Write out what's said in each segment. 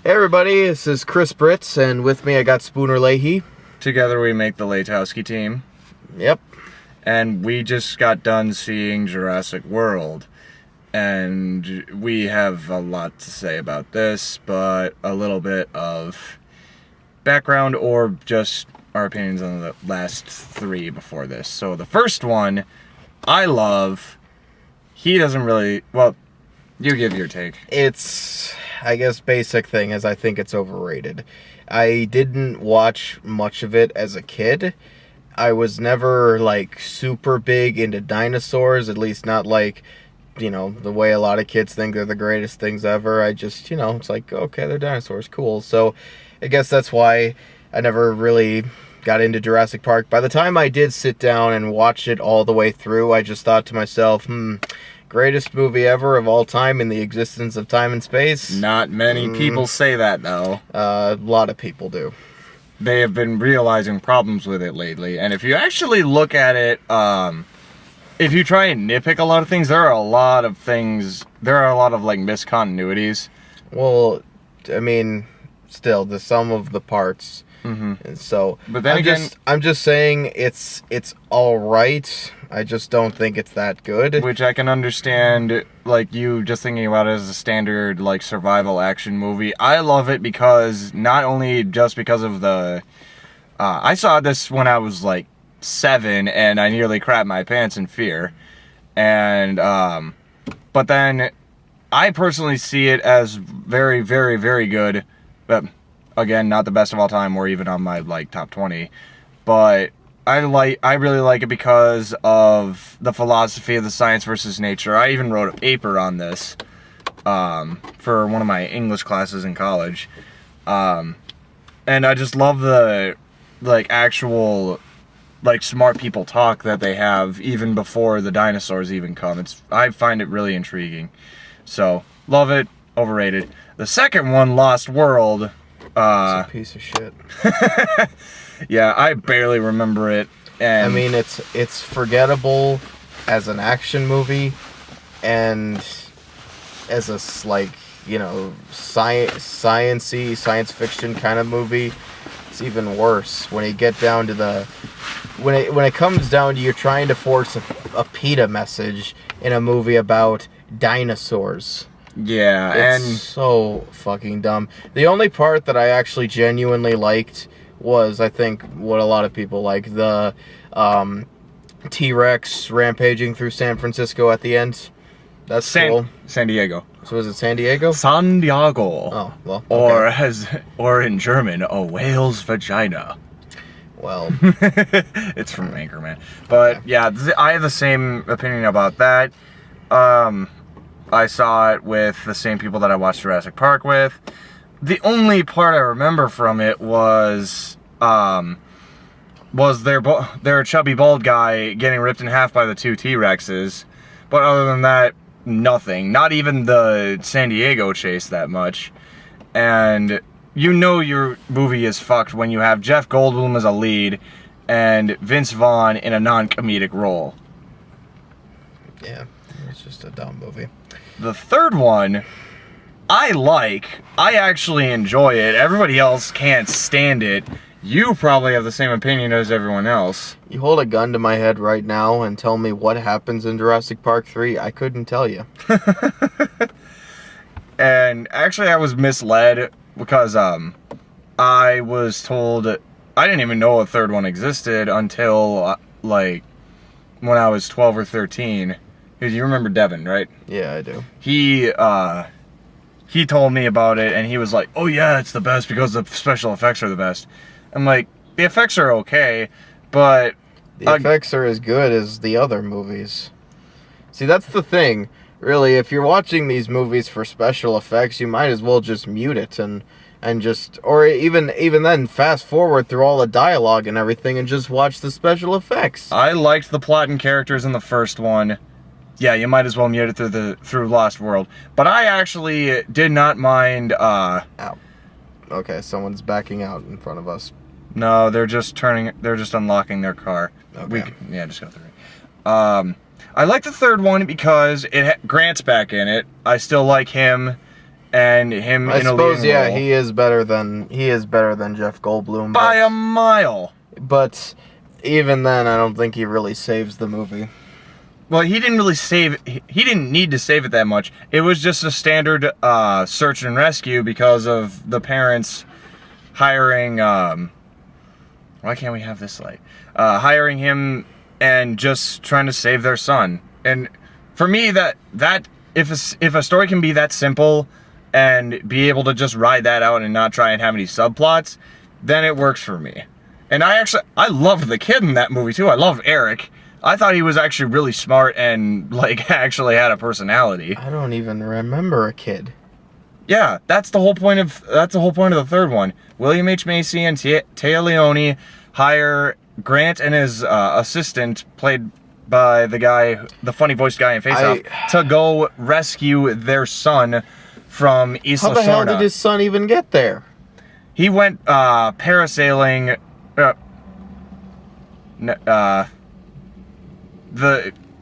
Hey everybody, this is Chris Britz, and with me I got Spooner Leahy. Together we make the Latowski team. Yep. And we just got done seeing Jurassic World. And we have a lot to say about this, but a little bit of background or just our opinions on the last three before this. So the first one, I love. He doesn't really, well, you give your take. It's, I guess, basic thing is I think it's overrated. I didn't watch much of it as a kid. I was never, like, super big into dinosaurs, at least not like, you know, the way a lot of kids think they're the greatest things ever. I just, you know, it's like, okay, they're dinosaurs, cool. So I guess that's why I never really got into Jurassic Park. By the time I did sit down and watch it all the way through, I just thought to myself, greatest movie ever of all time in the existence of time and space? Not many people say that, though. A lot of people do. They have been realizing problems with it lately. And if you actually look at it, if you try and nitpick a lot of things, there are a lot of, like, miscontinuities. Well, I mean, still, the sum of the parts. And so, but then I'm just saying it's all right. I just don't think it's that good. Which I can understand, like, you just thinking about it as a standard, like, survival action movie. I love it because, not only just because of the... I saw this when I was, like, 7, and I nearly crapped my pants in fear. And, but then, I personally see it as very, very, very good. But, again, not the best of all time, or even on my, like, top 20. But I really like it because of the philosophy of the science versus nature. I even wrote a paper on this for one of my English classes in college. And I just love the, like, actual, like, smart people talk that they have even before the dinosaurs even come. I find it really intriguing. So, love it, overrated. The second one, Lost World. It's a piece of shit. Yeah, I barely remember it. And I mean, it's forgettable as an action movie, and as a, like, you know, science fiction kind of movie. It's even worse when you get down to the when it comes down to you're trying to force a PETA message in a movie about dinosaurs. yeah, It's so fucking dumb. The only part that I actually genuinely liked was, I think, what a lot of people like, the T-Rex rampaging through San Francisco at the end. That's cool. San Diego. So is it San Diego? San Diego. Oh, well, okay. Or in German, a whale's vagina. Well, It's from Anchorman. But okay. yeah, I have the same opinion about that. I saw it with the same people that I watched Jurassic Park with. The only part I remember from it was their chubby bald guy getting ripped in half by the two T-Rexes. But other than that, nothing. Not even the San Diego chase that much. And you know your movie is fucked when you have Jeff Goldblum as a lead and Vince Vaughn in a non-comedic role. Yeah, it's just a dumb movie. The third one, I actually enjoy it. Everybody else can't stand it. You probably have the same opinion as everyone else. You hold a gun to my head right now and tell me what happens in Jurassic Park 3, I couldn't tell you. And actually I was misled because I was told, I didn't even know a third one existed until like when I was 12 or 13. Because you remember Devin, right? Yeah, I do. He told me about it, and he was like, oh yeah, it's the best because the special effects are the best. I'm like, the effects are okay, but... The effects are as good as the other movies. See, that's the thing. Really, if you're watching these movies for special effects, you might as well just mute it and just... Or even then, fast forward through all the dialogue and everything and just watch the special effects. I liked the plot and characters in the first one. Yeah, you might as well mute it through Lost World. But I actually did not mind, Ow. Okay, someone's backing out in front of us. No, they're just unlocking their car. Okay. Yeah, just go through it. I like the third one because Grant's back in it. I still like him and him I in a suppose, leading yeah, role. he is better than Jeff Goldblum. By a mile. But even then, I don't think he really saves the movie. Well, he didn't really save. He didn't need to save it that much. It was just a standard search and rescue because of the parents hiring. Why can't we have this light? Hiring him and just trying to save their son. And for me, that if a story can be that simple and be able to just ride that out and not try and have any subplots, then it works for me. And I loved the kid in that movie too. I loved Eric. I thought he was actually really smart and like actually had a personality. I don't even remember a kid. Yeah, that's the whole point of the third one. William H. Macy and Téa Leoni hire Grant and his assistant, played by the funny voiced guy in Face Off, to go rescue their son from Isla How the hell Sorna. did his son even get there? He went parasailing.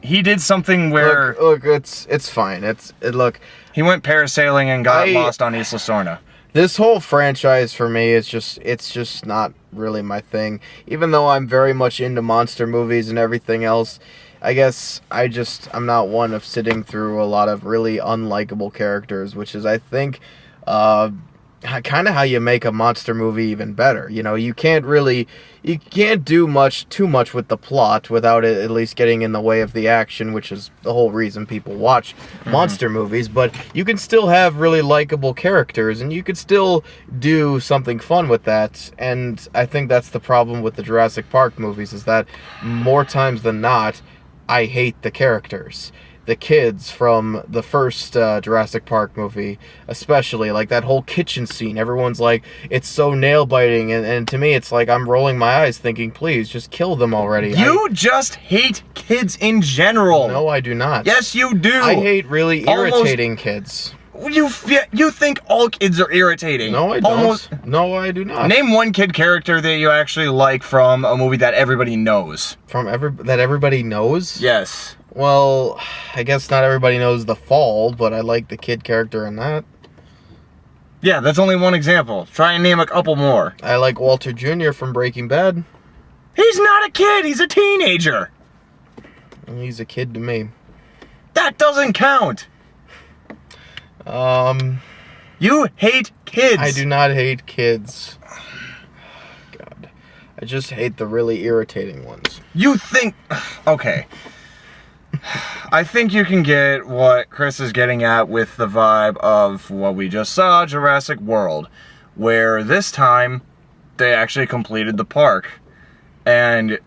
He did something where Look, it's fine. Look. He went parasailing and got lost on Isla Sorna. This whole franchise for me is it's just not really my thing. Even though I'm very much into monster movies and everything else, I guess I'm not one of sitting through a lot of really unlikable characters, which is, I think, kind of how you make a monster movie even better. You know, you can't do too much with the plot without it at least getting in the way of the action, which is the whole reason people watch monster movies. But you can still have really likable characters, and you could still do something fun with that. And I think that's the problem with the Jurassic Park movies, is that more times than not, I hate the characters. The kids from the first Jurassic Park movie, especially, like that whole kitchen scene, everyone's like, it's so nail-biting, and to me, it's like I'm rolling my eyes thinking, please, just kill them already. You just hate kids in general. No, I do not. Yes, you do. I hate really irritating kids. You think all kids are irritating. No, I don't. No, I do not. Name one kid character that you actually like from a movie that everybody knows. That everybody knows? Yes. Well, I guess not everybody knows The Fall, but I like the kid character in that. Yeah, that's only one example. Try and name a couple more. I like Walter Jr. from Breaking Bad. He's not a kid, he's a teenager. He's a kid to me. That doesn't count. You hate kids. I do not hate kids. God. I just hate the really irritating ones. You think... Okay. I think you can get what Chris is getting at with the vibe of what we just saw, Jurassic World, where this time they actually completed the park. And...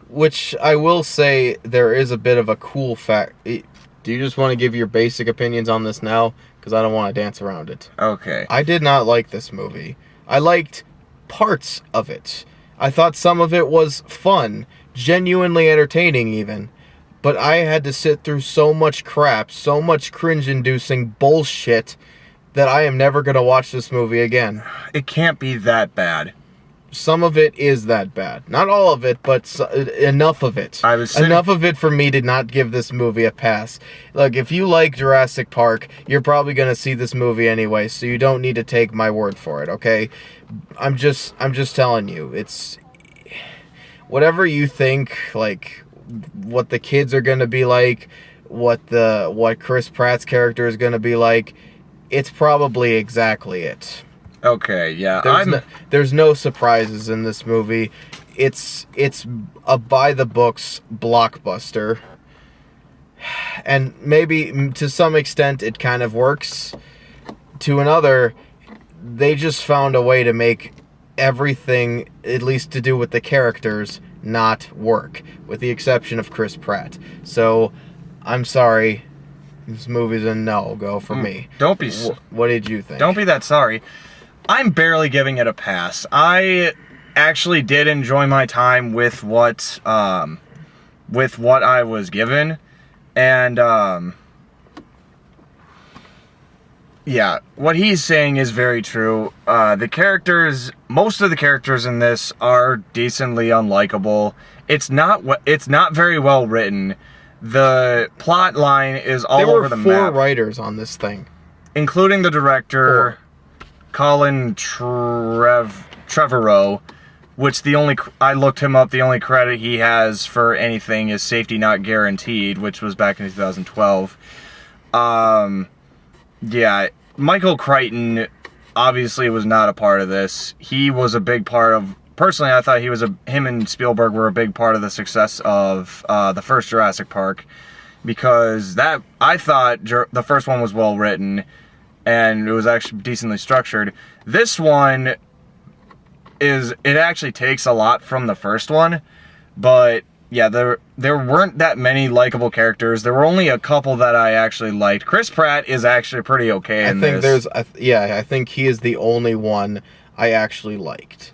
Which I will say, there is a bit of a cool fact. Do you just want to give your basic opinions on this now? Because I don't want to dance around it. Okay. I did not like this movie. I liked parts of it. I thought some of it was fun, genuinely entertaining even. But I had to sit through so much crap, so much cringe-inducing bullshit, that I am never going to watch this movie again. It can't be that bad. Some of it is that bad. Not all of it, but enough of it. Enough of it for me to not give this movie a pass. Look, if you like Jurassic Park, you're probably going to see this movie anyway, so you don't need to take my word for it, okay? I'm just telling you, it's... Whatever you think, like, what the kids are going to be like, what Chris Pratt's character is going to be like, it's probably exactly it. Okay, yeah. There's no surprises in this movie. It's a by-the-books blockbuster. And maybe, to some extent, it kind of works. To another, they just found a way to make everything, at least to do with the characters, not work. With the exception of Chris Pratt. So, I'm sorry. This movie's a no-go for me. Don't be... What did you think? Don't be that sorry. I'm barely giving it a pass. I actually did enjoy my time with what I was given, and yeah, what he's saying is very true. Most of the characters in this are decently unlikable. It's not very well written. The plot line is all over the map. There were 4 writers on this thing. including the director, Colin Trevorrow, which I looked him up, the only credit he has for anything is Safety Not Guaranteed, which was back in 2012. Yeah, Michael Crichton obviously was not a part of this. He was a big part of, personally I thought him and Spielberg were a big part of the success of the first Jurassic Park, because I thought the first one was well written and it was actually decently structured. This one it actually takes a lot from the first one, but yeah, there weren't that many likable characters. There were only a couple that I actually liked. Chris Pratt is actually pretty okay in this. I think he is the only one I actually liked.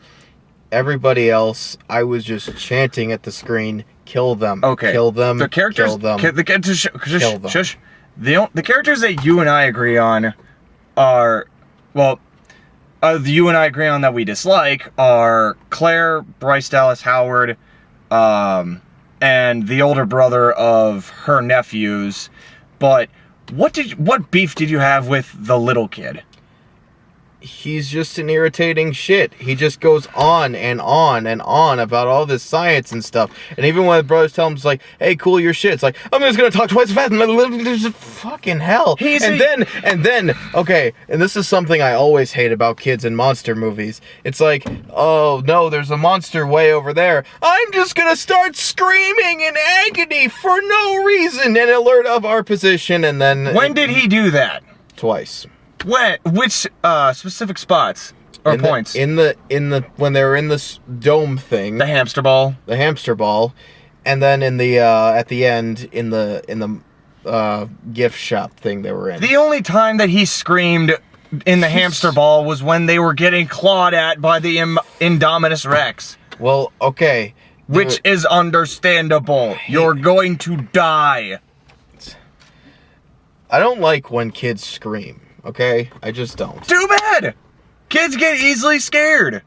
Everybody else, I was just chanting at the screen, kill them, okay. Kill them, the characters, kill them, kill them. Shush. The characters that you and I agree on are, well, you and I agree on that we dislike are Claire, Bryce Dallas Howard, and the older brother of her nephews. But what beef did you have with the little kid? He's just an irritating shit. He just goes on and on and on about all this science and stuff. And even when the brothers tell him, it's like, hey, cool your shit. It's like, I'm just gonna talk twice as fast. Fucking hell. And then, okay, and this is something I always hate about kids in monster movies. It's like, oh no, there's a monster way over there. I'm just gonna start screaming in agony for no reason and alert of our position. And then when did he do that? Twice. When? Which specific spots or points? When they were in this dome thing, the hamster ball, and then in the at the end in the gift shop thing they were in. The only time that he screamed in the hamster ball was when they were getting clawed at by the Indominus Rex. Well, okay, which is understandable. You're going to die. I don't like when kids scream. Okay? I just don't. Too bad! Kids get easily scared.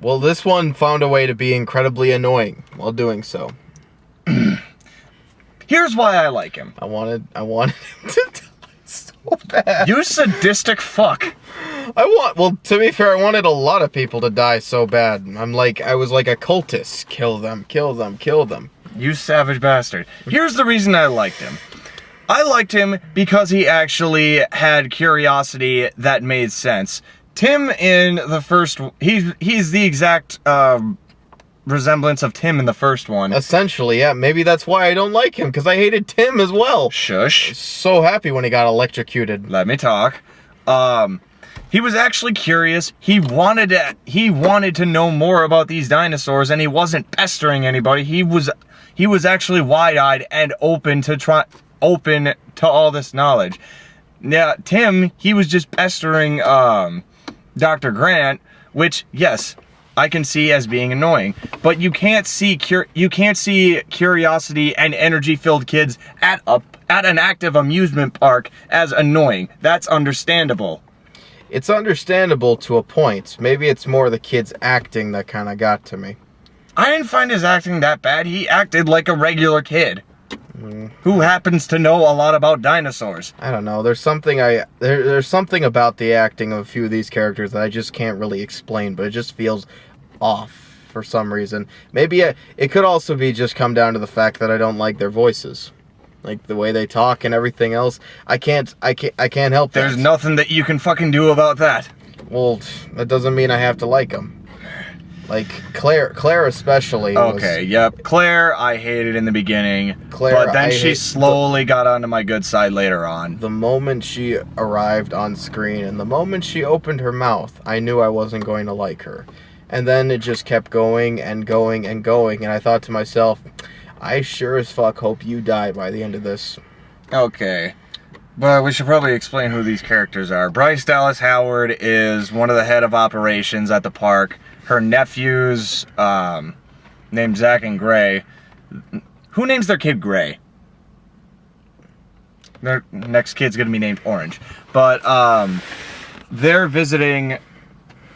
Well, this one found a way to be incredibly annoying while doing so. Here's why I like him. I wanted him to die so bad. You sadistic fuck. Well, to be fair, I wanted a lot of people to die so bad. I was like a cultist. Kill them, kill them, kill them. You savage bastard. Here's the reason I liked him. I liked him because he actually had curiosity that made sense. Tim in the first, he's the exact resemblance of Tim in the first one. Essentially, yeah. Maybe that's why I don't like him, because I hated Tim as well. Shush. So happy when he got electrocuted. Let me talk. He was actually curious. He wanted to know more about these dinosaurs, and he wasn't pestering anybody. He was actually wide-eyed and open to all this knowledge. Now, Tim, he was just pestering Dr. Grant, which, yes, I can see as being annoying. But you can't see curiosity and energy-filled kids at an active amusement park as annoying. That's understandable. It's understandable to a point. Maybe it's more the kid's acting that kind of got to me. I didn't find his acting that bad. He acted like a regular kid. Who happens to know a lot about dinosaurs. I don't know. There's something there's something about the acting of a few of these characters that I just can't really explain, but it just feels off for some reason. Maybe it could also be just come down to the fact that I don't like their voices. Like the way they talk and everything else. I can't help that. There's nothing that you can fucking do about that. Well, that doesn't mean I have to like them. Like, Claire especially. Okay, yep. Claire, I hated in the beginning. But then she slowly got onto my good side later on. The moment she arrived on screen and the moment she opened her mouth, I knew I wasn't going to like her. And then it just kept going and going and going. And I thought to myself, I sure as fuck hope you die by the end of this. Okay. But we should probably explain who these characters are. Bryce Dallas Howard is one of the head of operations at the park. Her nephews, named Zach and Gray. Who names their kid Gray? Their next kid's gonna be named Orange. But they're visiting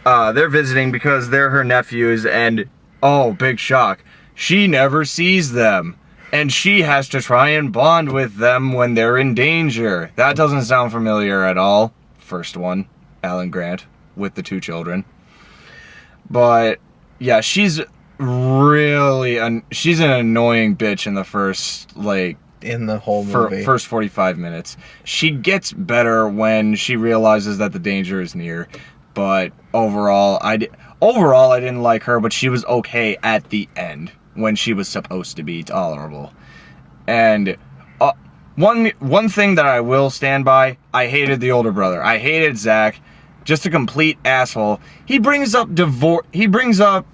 because they're her nephews, and oh, big shock, she never sees them. and she has to try and bond with them when they're in danger. That doesn't sound familiar at all. First one, Alan Grant with the 2 children. But yeah, she's really she's an annoying bitch in the first in the whole movie. First 45 minutes. She gets better when she realizes that the danger is near. But overall, I didn't like her, but she was okay at the end when she was supposed to be tolerable. And one thing that I will stand by, I hated the older brother. I hated Zach. Just a complete asshole. He brings up divorce. He brings up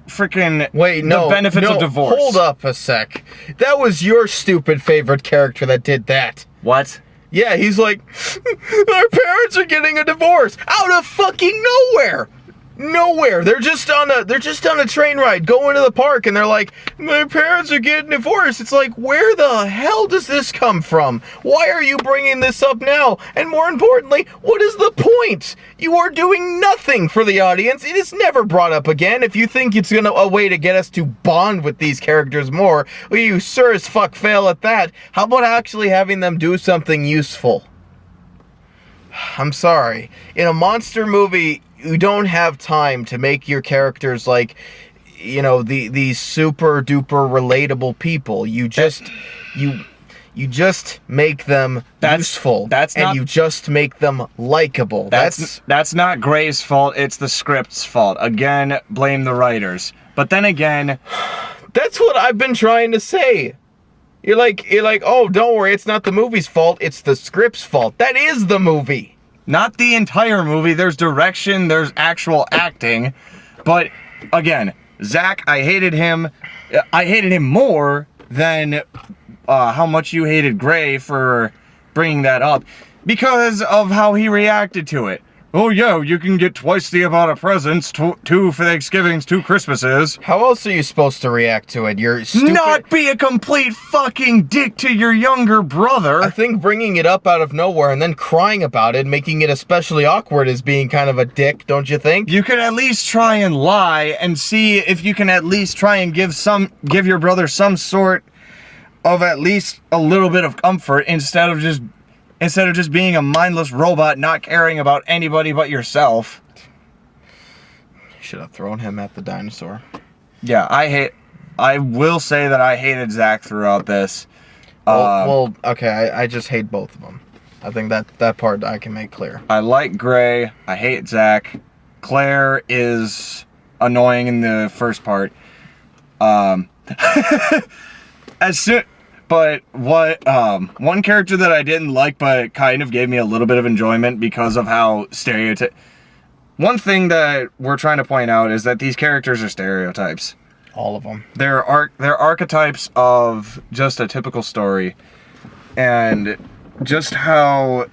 freaking the benefits of divorce. Hold up a sec. That was your stupid favorite character that did that. What? Yeah, he's like, our parents are getting a divorce out of fucking nowhere. Nowhere. They're just on a train ride going to the park, and they're like, my parents are getting divorced. It's like, where the hell does this come from? Why are you bringing this up now? And more importantly, what is the point? You are doing nothing for the audience. It is never brought up again. If you think it's a way to get us to bond with these characters more, well, you sure as fuck fail at that. How about actually having them do something useful? I'm sorry. In a monster movie, you don't have time to make your characters like, these super duper relatable people. You just make them useful. You just make them likable. That's not Gray's fault. It's the script's fault. Again, blame the writers. But then again, that's what I've been trying to say. You're like, oh, don't worry, it's not the movie's fault. It's the script's fault. That is the movie. Not the entire movie. There's direction, there's actual acting. But, again, Zach, I hated him. I hated him more than how much you hated Gray for bringing that up. Because of how he reacted to it. Oh yeah, you can get twice the amount of presents, 2 for Thanksgivings, 2 Christmases. How else are you supposed to react to it? You're stupid. Not be a complete fucking dick to your younger brother. I think bringing it up out of nowhere and then crying about it, making it especially awkward, is being kind of a dick, don't you think? You could at least try and lie and see if you can at least try and give your brother some sort of at least a little bit of comfort instead of just being a mindless robot not caring about anybody but yourself. You should have thrown him at the dinosaur. Yeah, I will say that I hated Zach throughout this. Okay, I just hate both of them. I think that part I can make clear. I like Gray. I hate Zach. Claire is annoying in the first part. But one character that I didn't like but kind of gave me a little bit of enjoyment because of how one thing that we're trying to point out is that these characters are stereotypes. All of them. They're archetypes of just a typical story. And just how...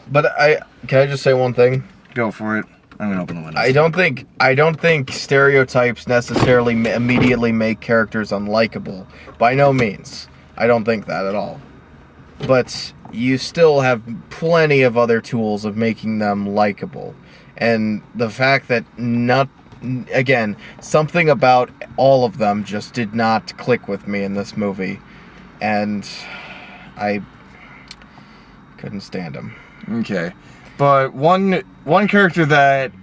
But can I just say one thing? Go for it. I'm gonna open the window. I don't think stereotypes necessarily immediately make characters unlikable. By no means. I don't think that at all. But you still have plenty of other tools of making them likable. And the fact that something about all of them just did not click with me in this movie. And I couldn't stand him. Okay. But one character that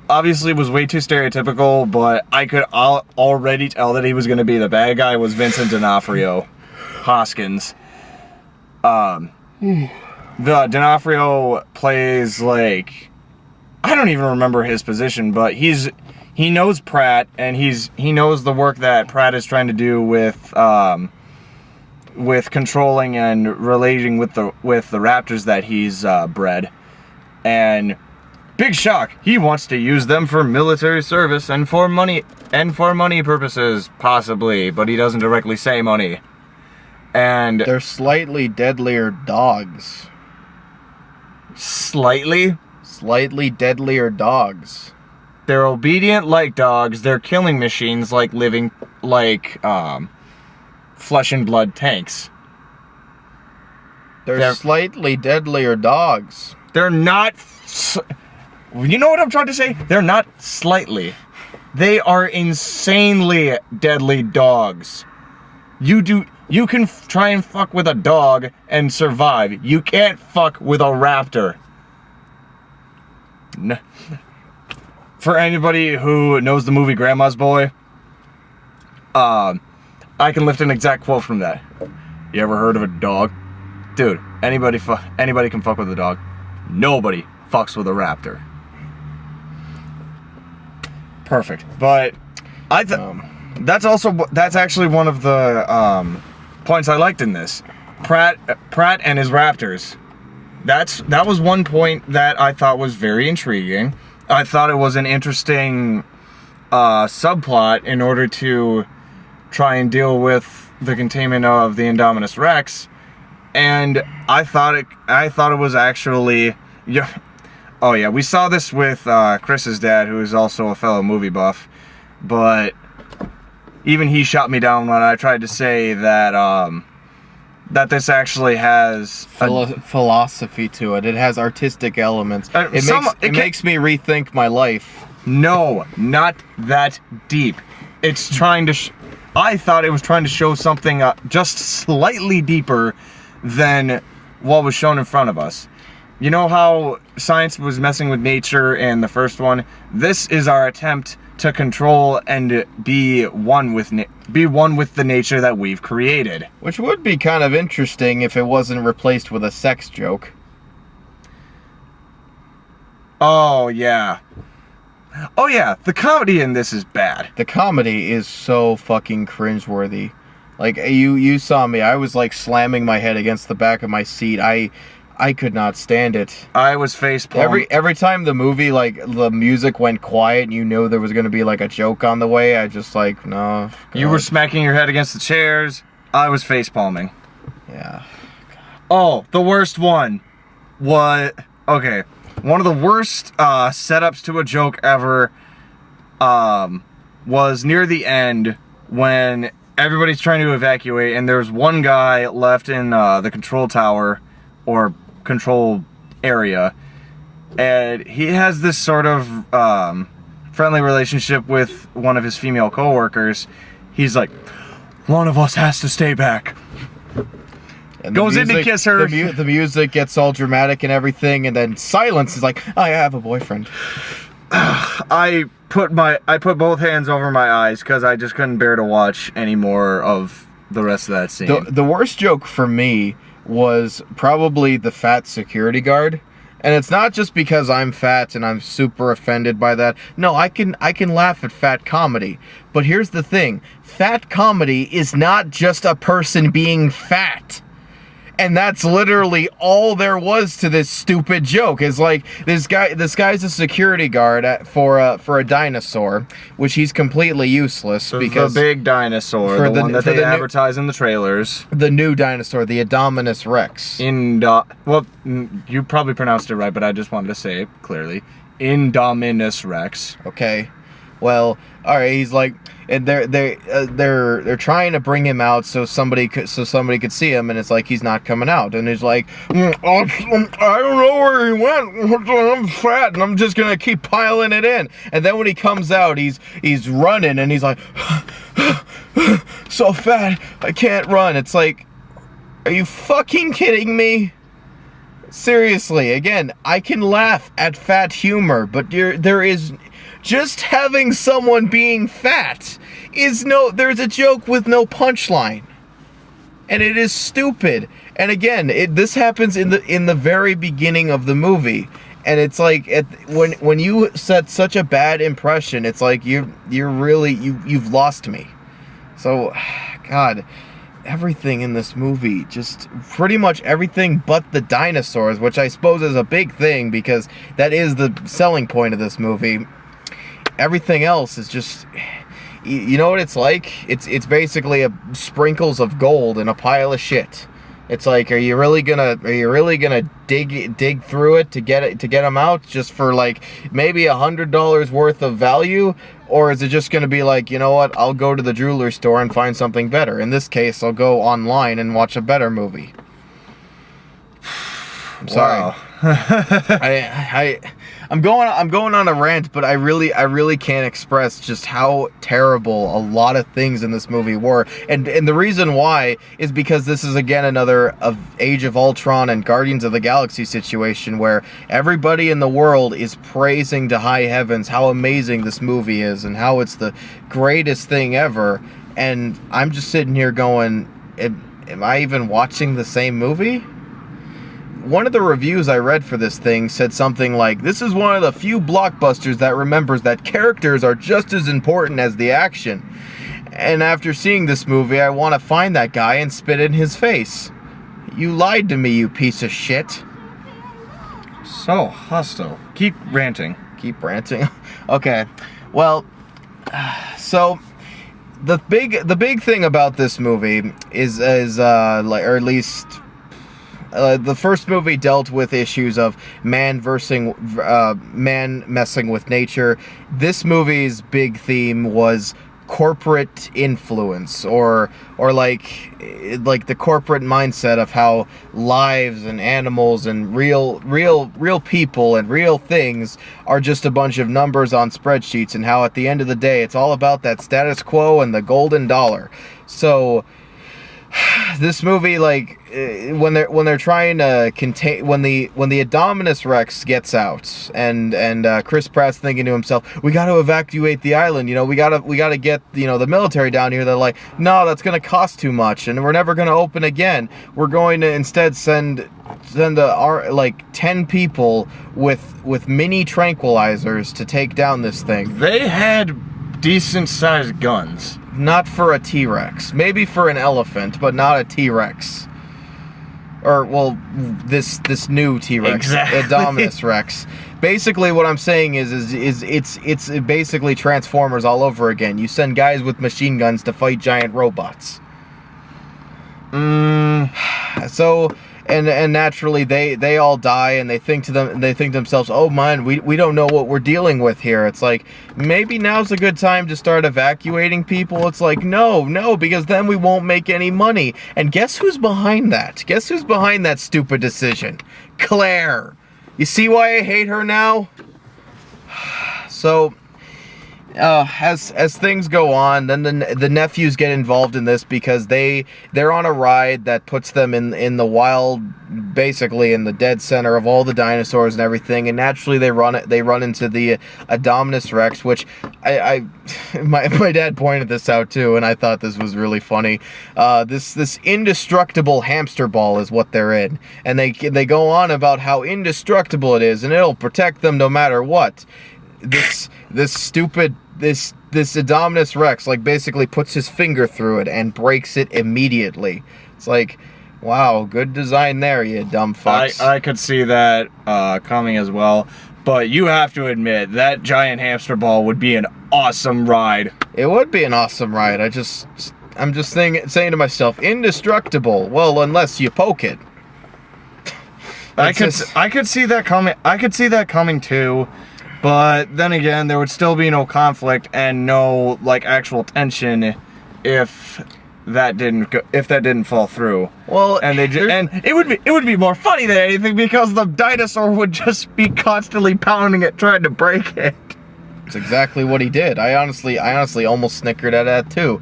obviously was way too stereotypical, but I could already tell that he was going to be the bad guy was Vincent D'Onofrio Hoskins. The D'Onofrio plays like, I don't even remember his position, but he knows Pratt, and he knows the work that Pratt is trying to do with controlling and relating with the raptors that he's bred. And big shock, he wants to use them for military service and for money purposes, possibly, but he doesn't directly say money. And they're slightly deadlier dogs. Slightly deadlier dogs. They're obedient like dogs. They're killing machines like flesh and blood tanks. They're slightly deadlier dogs. They're not... You know what I'm trying to say? They're not slightly. They are insanely deadly dogs. You can try and fuck with a dog and survive. You can't fuck with a raptor. No. For anybody who knows the movie Grandma's Boy, I can lift an exact quote from that. You ever heard of a dog? Dude, anybody can fuck with a dog. Nobody fucks with a raptor. Perfect. But that's actually one of the points I liked in this. Pratt and his raptors. That was one point that I thought was very intriguing. I thought it was an interesting subplot in order to try and deal with the containment of the Indominus Rex, and I thought it was actually, yeah. Oh yeah, we saw this with Chris's dad, who is also a fellow movie buff, but even he shot me down when I tried to say that that this actually has philosophy to it. It has artistic elements. It makes me rethink my life. No, not that deep. It's trying to. I thought it was trying to show something just slightly deeper than what was shown in front of us. You know how science was messing with nature in the first one? This is our attempt to control and be one with the nature that we've created. Which would be kind of interesting if it wasn't replaced with a sex joke. Oh yeah. Oh yeah, the comedy in this is bad. The comedy is so fucking cringeworthy. Like, you saw me, I was like slamming my head against the back of my seat. I could not stand it. I was facepalm. Every time the movie, like, the music went quiet and you knew there was going to be, like, a joke on the way, I just, like, no. God. You were smacking your head against the chairs. I was facepalming. Yeah. God. Oh, the worst one. What? Okay. One of the worst setups to a joke ever was near the end when everybody's trying to evacuate and there's one guy left in the control tower or control area, and he has this sort of friendly relationship with one of his female co-workers. He's like, one of us has to stay back. And goes in to kiss her. The music gets all dramatic and everything, and then silence is like, I have a boyfriend. I put both hands over my eyes because I just couldn't bear to watch any more of the rest of that scene. The worst joke for me was probably the fat security guard. And it's not just because I'm fat and I'm super offended by that. No, I can laugh at fat comedy. But here's the thing. Fat comedy is not just a person being fat. And that's literally all there was to this stupid joke. Is like this guy's a security guard for a dinosaur, which he's completely useless because the big dinosaur, the one that they advertise in the trailers. The new dinosaur, the Indominus Rex. Well, you probably pronounced it right, but I just wanted to say it clearly. Indominus Rex. Okay. Well, all right. He's like, and they're trying to bring him out so somebody could see him, and it's like he's not coming out, and he's like, I don't know where he went. I'm fat, and I'm just gonna keep piling it in. And then when he comes out, he's running, and he's like, so fat, I can't run. It's like, are you fucking kidding me? Seriously, again, I can laugh at fat humor, but there is. Just having someone being fat there's a joke with no punchline. And it is stupid. And again, this happens in the very beginning of the movie. And it's like, when you set such a bad impression, it's like you've lost me. So, God, everything in this movie, just pretty much everything but the dinosaurs, which I suppose is a big thing because that is the selling point of this movie. Everything else is just, you know what it's like? It's basically sprinkles of gold in a pile of shit. It's like, are you really gonna dig through it to get them out just for like maybe $100 worth of value, or is it just gonna be like, you know what? I'll go to the jewelry store and find something better. In this case, I'll go online and watch a better movie. I'm sorry. Wow. I'm going on a rant, but I really can't express just how terrible a lot of things in this movie were, and the reason why is because this is again another of Age of Ultron and Guardians of the Galaxy situation where everybody in the world is praising to high heavens how amazing this movie is and how it's the greatest thing ever, and I'm just sitting here going, am I even watching the same movie? One of the reviews I read for this thing said something like, "This is one of the few blockbusters that remembers that characters are just as important as the action." And after seeing this movie, I want to find that guy and spit in his face. You lied to me, you piece of shit. So hostile. Keep ranting. Keep ranting? Okay. Well, so the big thing about this movie is or at least the first movie dealt with issues of man messing with nature. This movie's big theme was corporate influence, or like the corporate mindset of how lives and animals and real people and real things are just a bunch of numbers on spreadsheets, and how at the end of the day it's all about that status quo and the golden dollar. So this movie, like, when they're trying to contain, when the Indominus Rex gets out, and Chris Pratt's thinking to himself, we got to evacuate the island, we gotta get the military down here. They're like, no, that's gonna cost too much, and we're never gonna open again. We're going to instead send 10 people with mini tranquilizers to take down this thing. They had decent sized guns. Not for a T-Rex. Maybe for an elephant, but not a T-Rex. Or, well, this new T-Rex. Exactly. Indominus Rex. Basically, what I'm saying is it's basically Transformers all over again. You send guys with machine guns to fight giant robots. So, and naturally they all die, and they think to themselves, oh man, we don't know what we're dealing with here. It's like, maybe now's a good time to start evacuating people. It's like, no, because then we won't make any money. And guess who's behind that? Guess who's behind that stupid decision? Claire. You see why I hate her now? So as things go on, then the nephews get involved in this because they're on a ride that puts them in the wild, basically in the dead center of all the dinosaurs and everything, and naturally they run into the Indominus Rex, which my dad pointed this out too, and I thought this was really funny. This indestructible hamster ball is what they're in, and they go on about how indestructible it is and it'll protect them no matter what. This Indominus Rex, like, basically puts his finger through it and breaks it immediately. It's like, wow, good design there, you dumb fucks. I could see that coming as well, but you have to admit that giant hamster ball would be an awesome ride. It would be an awesome ride. I'm just saying to myself, indestructible. Well, unless you poke it. I could see that coming. I could see that coming too. But then again, there would still be no conflict and no, like, actual tension if that didn't fall through. Well, and it would be more funny than anything because the dinosaur would just be constantly pounding it, trying to break it. That's exactly what he did. I honestly almost snickered at that too.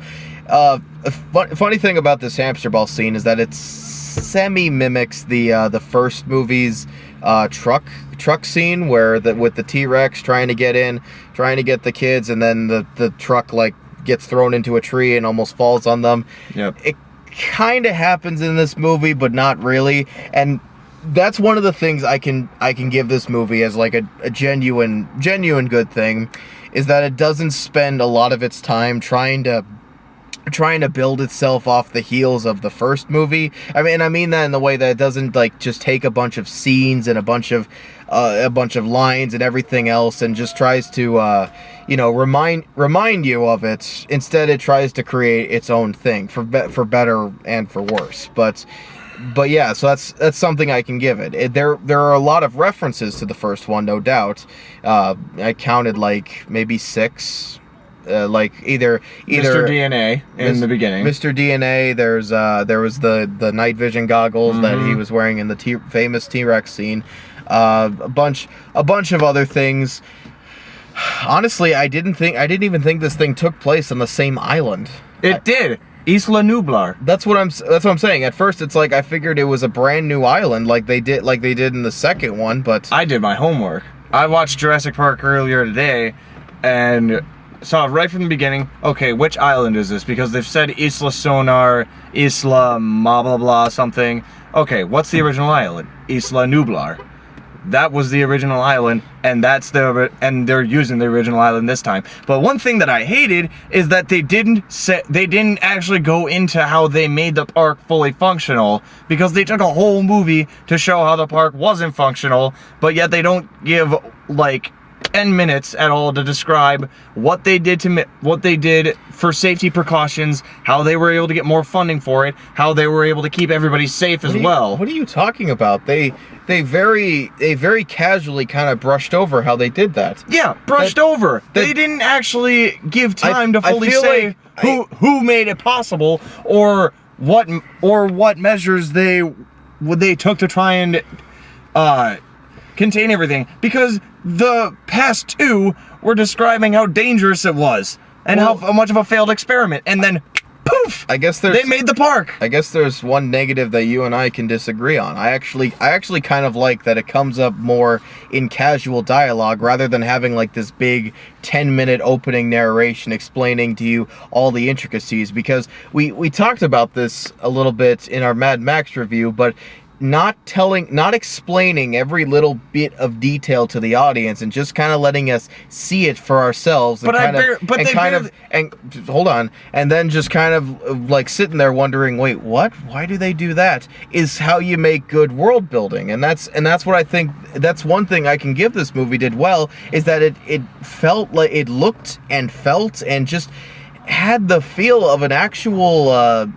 Funny thing about this hamster ball scene is that it semi mimics the first movie's truck scene where with the T-Rex trying to get the kids, and then the truck like gets thrown into a tree and almost falls on them. Yep. It kind of happens in this movie, but not really, and that's one of the things I can give this movie as like a genuine good thing, is that it doesn't spend a lot of its time trying to build itself off the heels of the first movie. I mean that in the way that it doesn't like just take a bunch of scenes and a bunch of lines and everything else and just tries to remind you of it. Instead, it tries to create its own thing for better and for worse. But yeah, so that's something I can give it. There are a lot of references to the first one, no doubt. I counted like maybe 6. Like either Mr. DNA in the beginning. Mr. DNA. There was the night vision goggles that he was wearing in the famous T-Rex scene. a bunch of other things. Honestly, I didn't even think this thing took place on the same island. It did. Isla Nublar. That's what I'm saying. At first, it's like I figured it was a brand new island, like they did in the second one. But I did my homework. I watched Jurassic Park earlier today, and saw right from the beginning. Okay, which island is this? Because they've said Isla Sonar, Isla blah blah blah something. Okay, what's the original island? Isla Nublar. That was the original island, and they're using the original island this time. But one thing that I hated is that they didn't actually go into how they made the park fully functional, because they took a whole movie to show how the park wasn't functional, but yet they don't give like 10 minutes at all to describe what they did for safety precautions, how they were able to get more funding for it, how they were able to keep everybody safe as well. What are you talking about? They very casually kind of brushed over how they did that. Yeah, brushed over. They didn't actually give time to fully say who made it possible, or what measures they took to try and contain everything, because the past two were describing how dangerous it was and how much of a failed experiment, and then poof! They made the park. I guess there's one negative that you and I can disagree on. I actually kind of like that it comes up more in casual dialogue rather than having like this big 10-minute opening narration explaining to you all the intricacies, because we talked about this a little bit in our Mad Max review, but not explaining every little bit of detail to the audience and just kind of letting us see it for ourselves, and hold on, and then just kind of like sitting there wondering, wait, what? Why do they do that? Is how you make good world building, and that's what I think. That's one thing I can give this movie did well, is that it felt like it looked and felt and just had the feel of an actual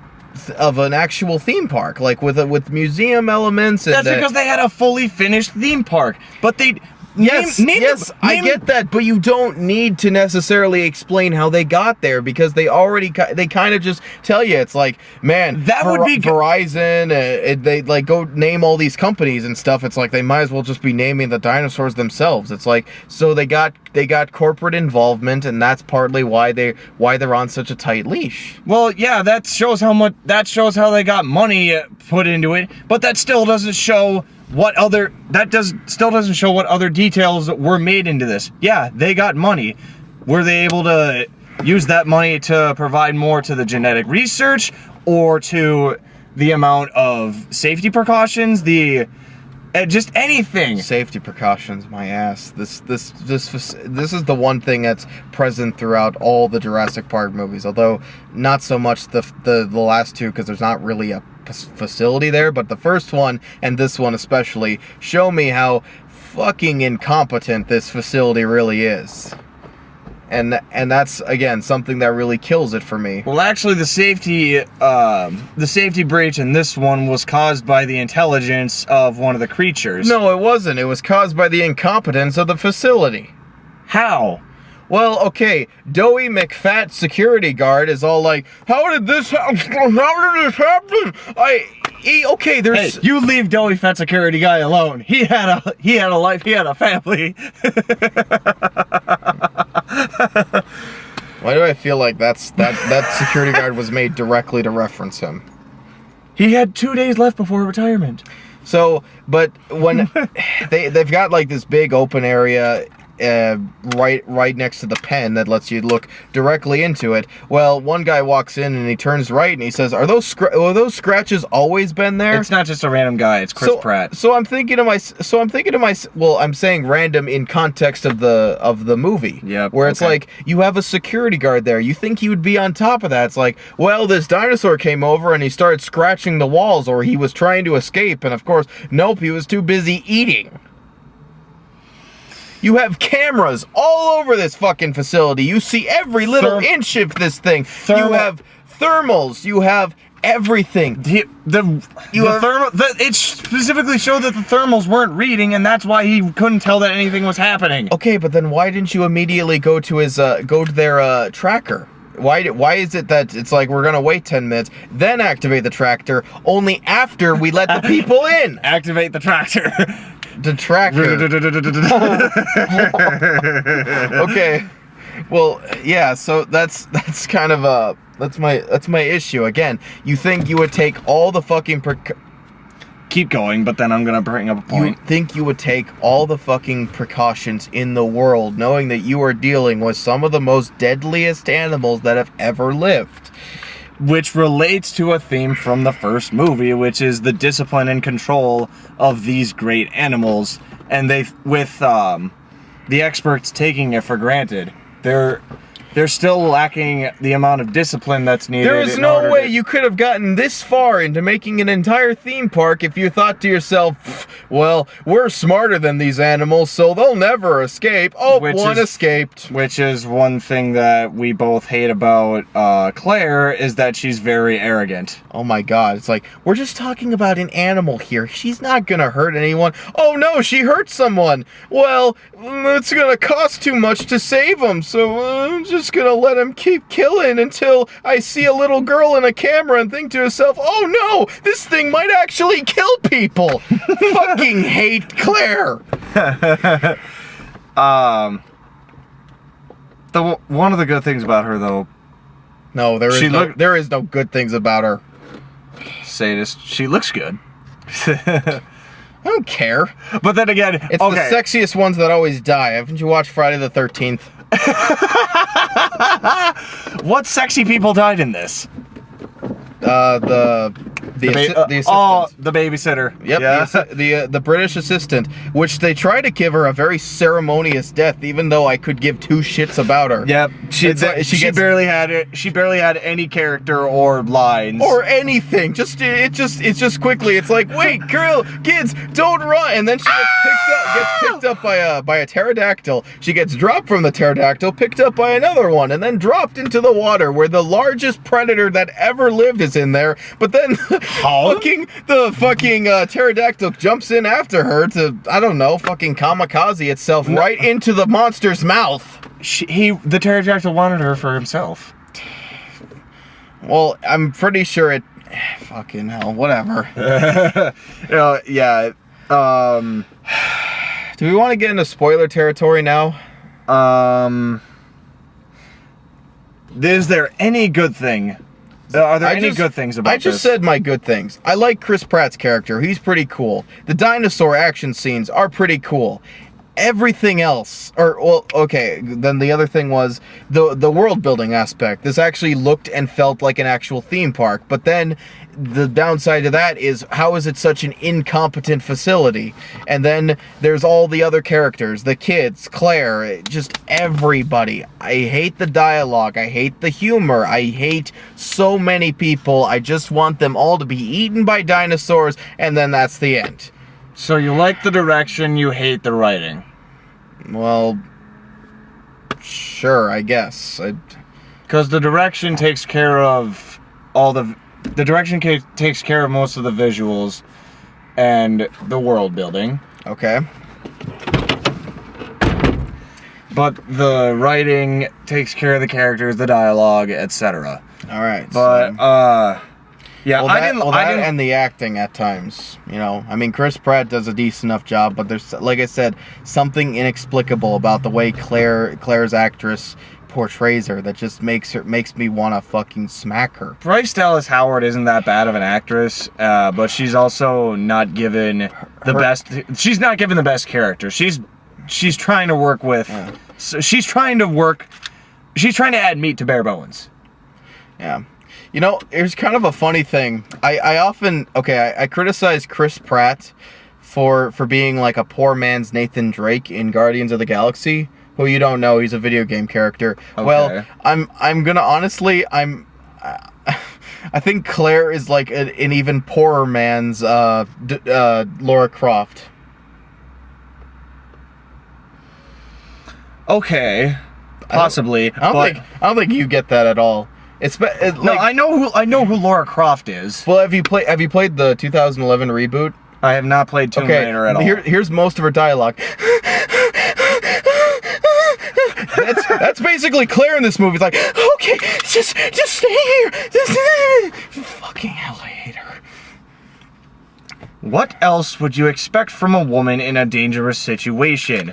theme park, like with museum elements. And that's because they had a fully finished theme park. But they I get that, but you don't need to necessarily explain how they got there, because they kind of just tell you. It's like, man, that would be Verizon. They like go name all these companies and stuff. It's like they might as well just be naming the dinosaurs themselves. It's like, so they got corporate involvement, and that's partly why they're on such a tight leash. Well, yeah, that shows how they got money put into it, but that still doesn't show what other details were made into this. Yeah, they got money. Were they able to use that money to provide more to the genetic research, or to the amount of safety precautions, just anything? Safety precautions, my ass. This is the one thing that's present throughout all the Jurassic Park movies, although not so much the last two, because there's not really a facility there, but the first one and this one especially show me how fucking incompetent this facility really is. And that's, again, something that really kills it for me. Well, actually, the safety breach in this one was caused by the intelligence of one of the creatures. No, it wasn't. It was caused by the incompetence of the facility. How? Well, okay, Doughy McFat security guard is all like, how did this happen? Okay, there's... Hey, you leave Doughy Fat security guy alone. He had a life, he had a family. Why do I feel like that security guard was made directly to reference him? He had 2 days left before retirement. So, but when they've got like this big open area right next to the pen that lets you look directly into it. Well, one guy walks in and he turns right and he says, "Are those scratches always been there?" It's not just a random guy. It's Chris Pratt. So I'm thinking to myself. Well, I'm saying random in context of the movie. Yep. Where it's like, you have a security guard there. You think he would be on top of that. It's like, well, this dinosaur came over and he started scratching the walls, or he was trying to escape, and of course, nope, he was too busy eating. You have cameras all over this fucking facility. You see every little inch of this thing. You have thermals. You have everything. It specifically showed that the thermals weren't reading, and that's why he couldn't tell that anything was happening. Okay, but then why didn't you immediately go to their tracker? Why is it that it's like, we're gonna wait 10 minutes, then activate the tractor, only after we let the people in? Activate the tractor. Detractor. Okay. Well, yeah. So that's kind of that's my issue. Again, you think you would take all the fucking Keep going, but then I'm gonna bring up a point. You think you would take all the fucking precautions in the world, knowing that you are dealing with some of the most deadliest animals that have ever lived. Which relates to a theme from the first movie, which is the discipline and control of these great animals. And with the experts taking it for granted, they're still lacking the amount of discipline that's needed. There is no way you could have gotten this far into making an entire theme park if you thought to yourself, well, we're smarter than these animals, so they'll never escape. Oh, one escaped. Which is one thing that we both hate about Claire, is that she's very arrogant. Oh my god, it's like, we're just talking about an animal here. She's not gonna hurt anyone. Oh no, she hurt someone. Well, it's gonna cost too much to save him, so I'm just gonna let him keep killing until I see a little girl in a camera and think to herself, oh no, this thing might actually kill people. Fucking hate Claire. One of the good things about her, though. No, there is no good things about her. Sadist. She looks good. I don't care. But then again, it's the sexiest ones that always die. Haven't you watched Friday the 13th? What sexy people died in this? The assistant. Oh, the babysitter. Yep, yeah. The British assistant, which they try to give her a very ceremonious death, even though I could give two shits about her. Yep, she barely had it. She barely had any character or lines or anything. It's just quickly. It's like, wait, girl, kids, don't run, and then she gets picked up by a pterodactyl. She gets dropped from the pterodactyl, picked up by another one, and then dropped into the water where the largest predator that ever lived is in there. But then the fucking pterodactyl jumps in after her to, I don't know, fucking kamikaze itself right into the monster's mouth. The pterodactyl wanted her for himself. Well, I'm pretty sure it. Fucking hell, whatever. Yeah. Do we want to get into spoiler territory now? Is there any good thing? Are there any good things about this? I just said my good things. I like Chris Pratt's character. He's pretty cool. The dinosaur action scenes are pretty cool. Everything else, okay, then the other thing was the world building aspect. This actually looked and felt like an actual theme park, but then the downside to that is, how is it such an incompetent facility? And then there's all the other characters, the kids, Claire, just everybody. I hate the dialogue, I hate the humor, I hate so many people. I just want them all to be eaten by dinosaurs, and then that's the end. So you like the direction, you hate the writing. Well, sure, I guess. Because the direction takes care of all the direction takes care of most of the visuals and the world building. Okay. But the writing takes care of the characters, the dialogue, etc. All right. But yeah, I didn't and the acting at times, you know. I mean, Chris Pratt does a decent enough job, but there's, like I said, something inexplicable about the way Claire's actress portrays her that just makes me want to fucking smack her. Bryce Dallas Howard isn't that bad of an actress, but she's also not given the best. She's not given the best character. She's trying to work with. Yeah. So she's trying to add meat to bare bones. Yeah. You know, here's kind of a funny thing. I criticize Chris Pratt for being like a poor man's Nathan Drake in Guardians of the Galaxy. Who you don't know, he's a video game character. Okay. Well, I'm gonna honestly, I think Claire is like an even poorer man's Lara Croft. Okay, possibly. I don't think you get that at all. No, I know who Lara Croft is. Well, have you played the 2011 reboot? I have not played Tomb Raider at all. Here's most of her dialogue. That's basically Claire in this movie. It's like, okay, just stay here. Fucking hell, I hate her. What else would you expect from a woman in a dangerous situation?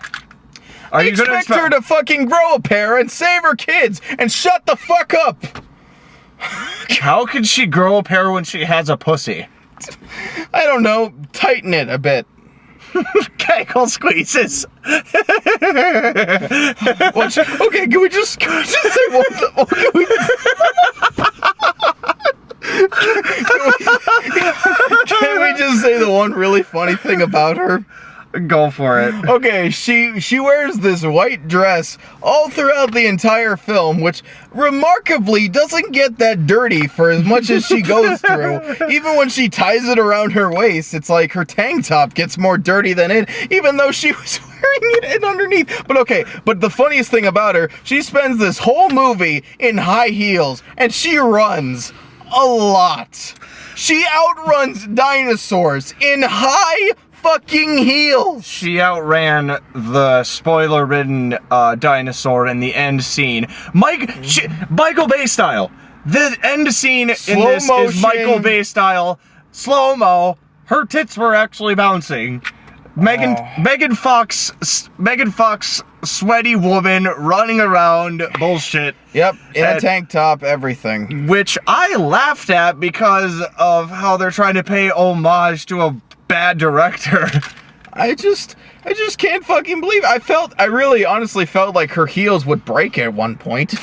Are you gonna expect her to fucking grow a pair and save her kids and shut the fuck up? How can she grow a pair when she has a pussy? I don't know. Tighten it a bit. Kegel squeezes. Okay, can we just say one? Can we just say the one really funny thing about her? Go for it. Okay, she wears this white dress all throughout the entire film, which remarkably doesn't get that dirty for as much as she goes through. Even when she ties it around her waist, it's like her tank top gets more dirty than it, even though she was wearing it underneath. But okay, but the funniest thing about her, she spends this whole movie in high heels, and she runs a lot. She outruns dinosaurs in high fucking heels. She outran the spoiler-ridden dinosaur in the end scene. Michael Bay style. The end scene in this is Michael Bay style. Slow-mo. Her tits were actually bouncing. Megan Fox, sweaty woman running around, bullshit. Yep, in a tank top, everything. Which I laughed at because of how they're trying to pay homage to a bad director. I just can't fucking believe it. I really honestly felt like her heels would break at one point.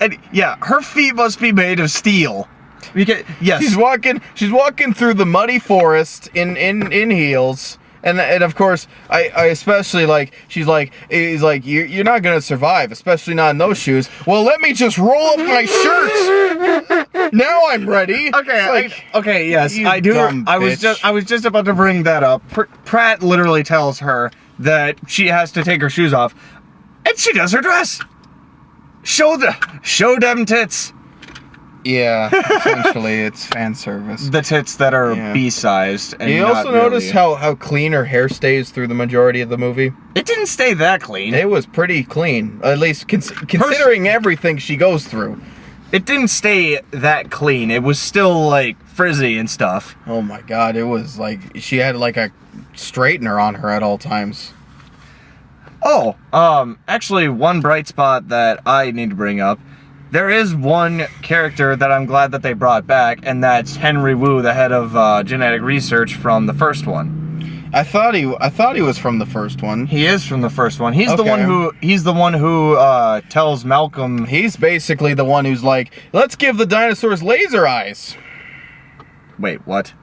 And yeah, her feet must be made of steel. Yes. She's walking through the muddy forest in heels. And of course, I especially like, he's like, you're not gonna survive, especially not in those shoes. Well, let me just roll up my shirt. Now I'm ready. Okay, yes, I do. I was just about to bring that up. Pratt literally tells her that she has to take her shoes off, and she does her dress. Show them tits. Yeah, essentially, it's fan service. The tits that are B-sized. And you also notice how clean her hair stays through the majority of the movie? It didn't stay that clean. It was pretty clean, at least considering everything she goes through. It didn't stay that clean. It was still, like, frizzy and stuff. Oh my god, it was like, she had like a straightener on her at all times. Oh, actually, one bright spot that I need to bring up. There is one character that I'm glad that they brought back, and that's Henry Wu, the head of genetic research from the first one. I thought he was from the first one. He is from the first one. He's the one who tells Malcolm. He's basically the one who's like, let's give the dinosaurs laser eyes. Wait, what?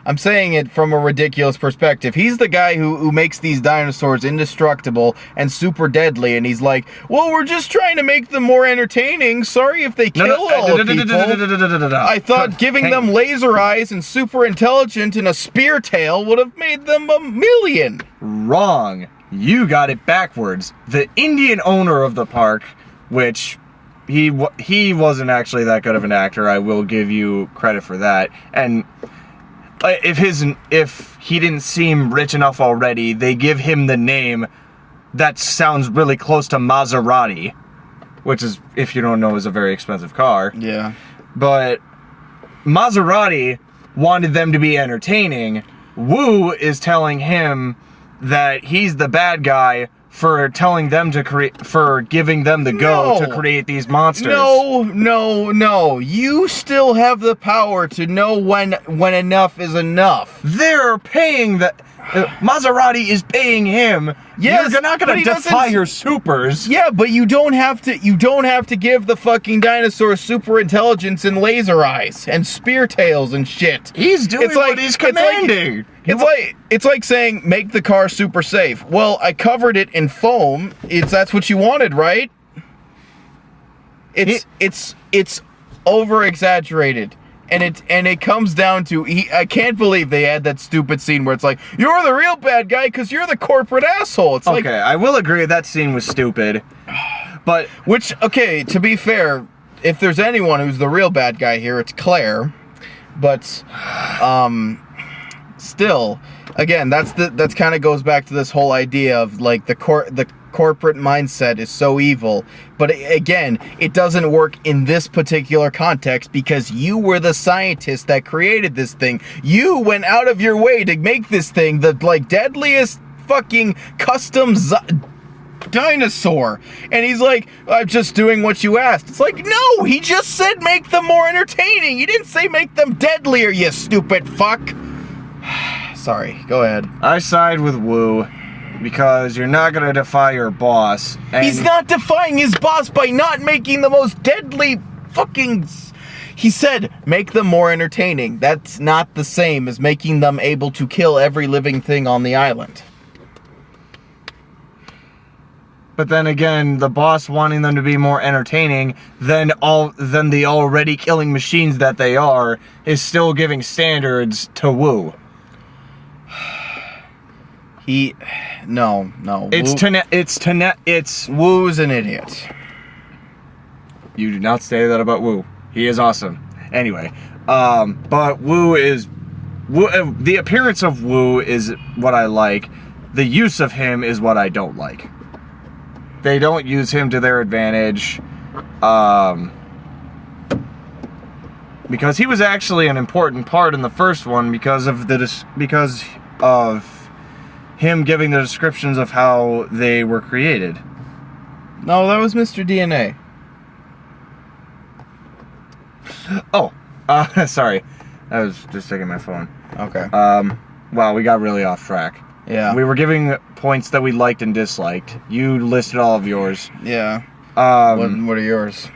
I'm saying it from a ridiculous perspective. He's the guy who makes these dinosaurs indestructible and super deadly, and he's like, well, we're just trying to make them more entertaining. Sorry if they kill all the people. I thought giving them laser eyes and super intelligent and a spear tail would have made them a million. Wrong. You got it backwards. The Indian owner of the park, which he wasn't actually that good of an actor, I will give you credit for that, and if he didn't seem rich enough already, they give him the name that sounds really close to Maserati, which is, if you don't know, is a very expensive car. Yeah. But Maserati wanted them to be entertaining. Wu is telling him that he's the bad guy for telling them to for giving them the go to create these monsters. No. You still have the power to know when enough is enough. They're paying Maserati is paying him. Yes, you're not gonna defy your supers. Yeah, but you don't have to give the fucking dinosaurs super intelligence and laser eyes and spear tails and shit. He's doing what he's commanding. It's like saying make the car super safe. Well, I covered it in foam. That's what you wanted, right? It's over exaggerated. And it comes down to, I can't believe they had that stupid scene where it's like, you're the real bad guy because you're the corporate asshole. It's like, okay, I will agree that scene was stupid. But, okay, to be fair, if there's anyone who's the real bad guy here, it's Claire. But still, again, that's kind of goes back to this whole idea of like the corporate mindset is so evil. But again, it doesn't work in this particular context because you were the scientist that created this thing. You went out of your way to make this thing the like deadliest fucking custom dinosaur, and he's like, I'm just doing what you asked. It's like, no, he just said make them more entertaining. He didn't say make them deadlier, you stupid fuck. Sorry, go ahead. I side with Wu because you're not gonna defy your boss. And he's not defying his boss by not making the most deadly fucking... He said make them more entertaining. That's not the same as making them able to kill every living thing on the island. But then again, the boss wanting them to be more entertaining than the already killing machines that they are is still giving standards to Wu. No. It's Wu's an idiot. You do not say that about Wu. He is awesome. Anyway, but the appearance of Wu is what I like. The use of him is what I don't like. They don't use him to their advantage, because he was actually an important part in the first one because of him giving the descriptions of how they were created. No, that was Mr. DNA. Oh, sorry, I was just checking my phone. Okay. Wow, we got really off track. Yeah. We were giving points that we liked and disliked. You listed all of yours. Yeah. What are yours?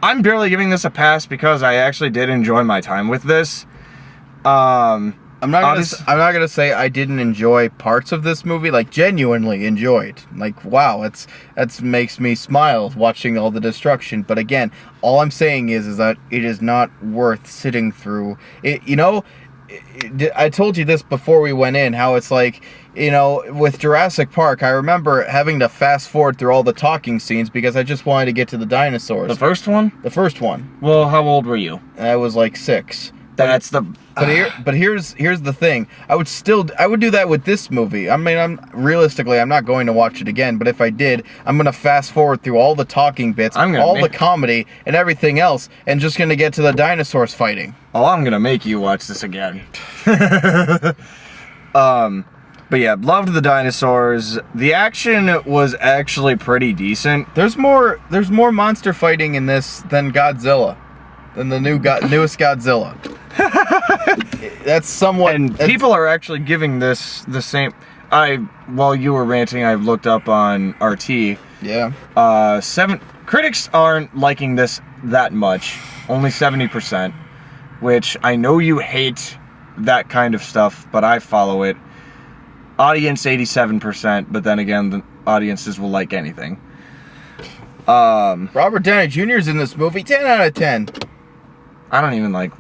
I'm barely giving this a pass because I actually did enjoy my time with this. I'm not gonna say I didn't enjoy parts of this movie. Like genuinely enjoyed. Like wow, that makes me smile watching all the destruction. But again, all I'm saying is that it is not worth sitting through. I told you this before we went in, how it's like, with Jurassic Park, I remember having to fast forward through all the talking scenes because I just wanted to get to the dinosaurs. The first one? The first one. Well, how old were you? I was like 6. That's the... But here's the thing. I would do that with this movie. I mean, I'm not going to watch it again, but if I did, I'm going to fast forward through all the talking bits, the comedy, and everything else, and just going to get to the dinosaurs fighting. Oh, I'm going to make you watch this again. But yeah, loved the dinosaurs. The action was actually pretty decent. There's more monster fighting in this than Godzilla. Than the newest Godzilla. That's somewhat... And people are actually giving this the same... While you were ranting, I looked up on RT. Yeah. Critics aren't liking this that much. Only 70%. Which, I know you hate that kind of stuff, but I follow it. Audience 87%, but then again, the audiences will like anything. Robert Downey Jr. is in this movie. 10 out of 10. I don't even like...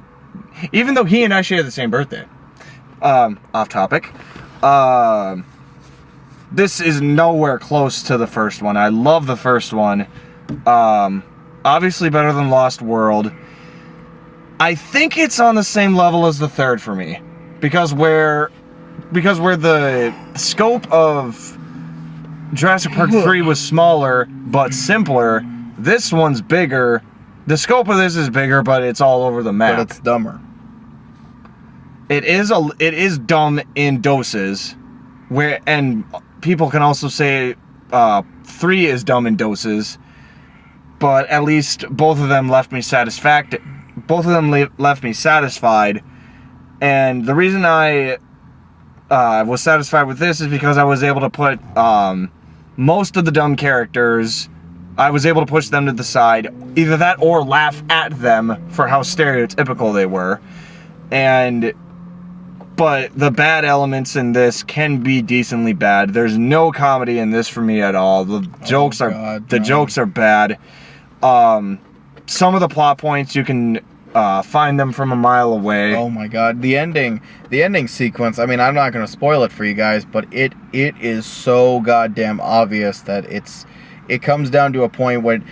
Even though he and I share the same birthday. Off topic. This is nowhere close to the first one. I love the first one. Obviously better than Lost World. I think it's on the same level as the third for me. Because where the scope of Jurassic Park 3 was smaller, but simpler, this one's bigger. The scope of this is bigger, but it's all over the map. But it's dumber. It is dumb in doses, and people can also say 3 is dumb in doses, but at least both of them left me satisfied. And the reason I was satisfied with this is because I was able to put most of the dumb characters. I was able to push them to the side, either that or laugh at them for how stereotypical they were. But the bad elements in this can be decently bad. There's no comedy in this for me at all. The jokes are bad. Some of the plot points you can find them from a mile away. Oh my god, the ending sequence. I mean, I'm not going to spoil it for you guys, but it is so goddamn obvious that it's it comes down to a point when